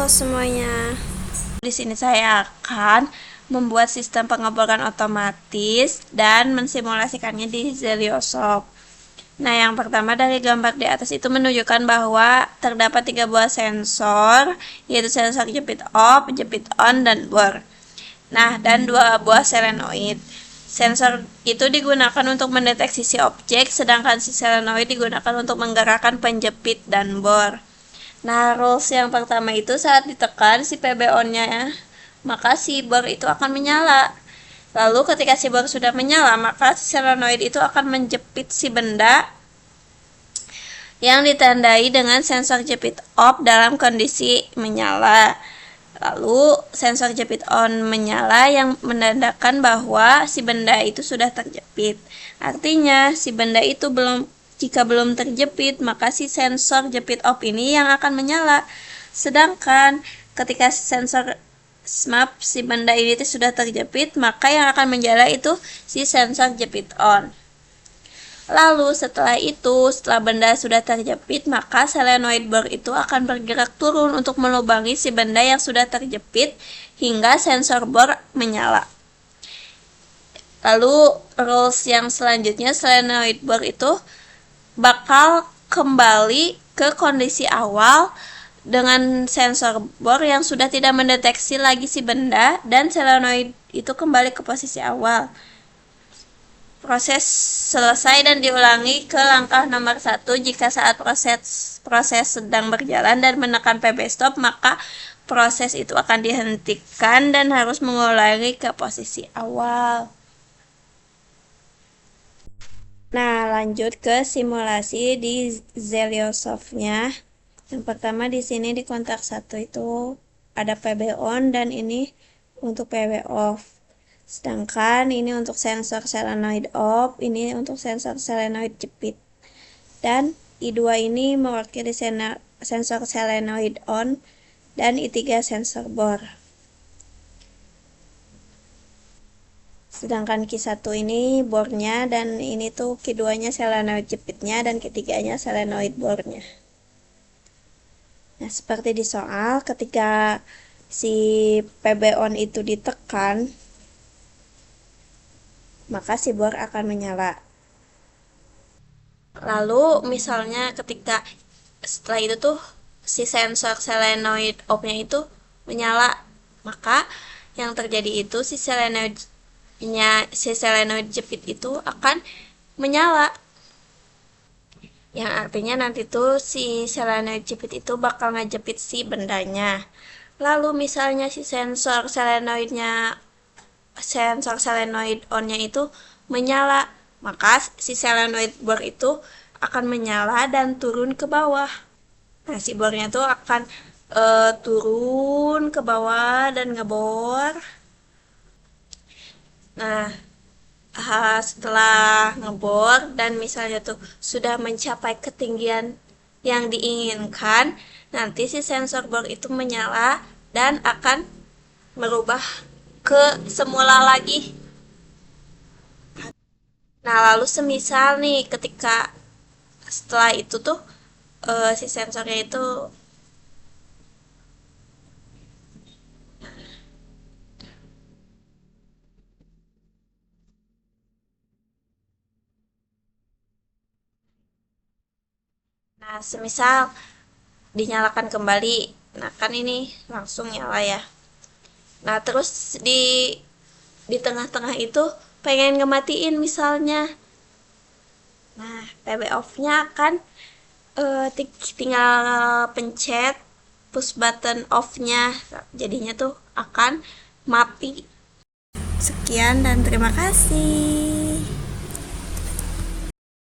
Halo semuanya. Di sini saya akan membuat sistem pengeboran otomatis dan mensimulasikannya di Zeliosoft. Nah, yang pertama dari gambar di atas itu menunjukkan bahwa terdapat 3 buah sensor, yaitu sensor jepit off, jepit on, dan bor. Nah, dan 2 buah solenoid. Sensor itu digunakan untuk mendeteksi si objek, sedangkan si solenoid digunakan untuk menggerakkan penjepit dan bor. Nah, rules yang pertama itu saat ditekan si PB on-nya ya, maka si bor itu akan menyala. Lalu ketika si bor sudah menyala, maka si solenoid itu akan menjepit si benda yang ditandai dengan sensor jepit off dalam kondisi menyala. Lalu sensor jepit on menyala yang menandakan bahwa si benda itu sudah terjepit. Artinya si benda itu jika belum terjepit, maka si sensor jepit off ini yang akan menyala. Sedangkan ketika si benda ini sudah terjepit, maka yang akan menyala itu si sensor jepit on. Lalu setelah benda sudah terjepit, maka solenoid bor itu akan bergerak turun untuk melubangi si benda yang sudah terjepit hingga sensor bor menyala. Lalu rules yang selanjutnya, solenoid bor itu bakal kembali ke kondisi awal dengan sensor bor yang sudah tidak mendeteksi lagi si benda, dan solenoid itu kembali ke posisi awal. Proses selesai dan diulangi ke langkah nomor 1 jika saat proses sedang berjalan dan menekan PB stop, maka proses itu akan dihentikan dan harus mengulangi ke posisi awal. Nah, lanjut ke simulasi di Zeliosoft-nya. Yang pertama di sini di kontak 1 itu ada PB on dan ini untuk PB off. Sedangkan ini untuk sensor solenoid off, ini untuk sensor solenoid jepit. Dan I2 ini mewakili sensor solenoid on dan I3 sensor bor. Sedangkan Q1 ini bornya, dan ini tuh Q2 nya solenoid jepitnya, dan Q3 nya solenoid bornya. Nah, seperti di soal, ketika si PB on itu ditekan, maka si bor akan menyala. Lalu misalnya ketika setelah itu tuh si sensor solenoid off-nya itu menyala, maka yang terjadi itu si solenoid jepit itu akan menyala, yang artinya nanti tuh si solenoid jepit itu bakal ngejepit si bendanya. Lalu misalnya si sensor solenoid on-nya itu menyala, maka si solenoid bor itu akan menyala dan turun ke bawah. Nah, si bornya tuh akan turun ke bawah dan ngebor. Nah, setelah ngebor dan misalnya tuh sudah mencapai ketinggian yang diinginkan, nanti si sensor bor itu menyala dan akan merubah ke semula lagi. Nah, lalu semisal nih ketika setelah itu tuh si sensornya itu semisal dinyalakan kembali, nah kan ini langsung nyala ya. Nah, terus di tengah-tengah itu pengen ngematiin misalnya, nah PB off-nya kan tinggal pencet push button off-nya, jadinya tuh akan mati. Sekian dan terima kasih.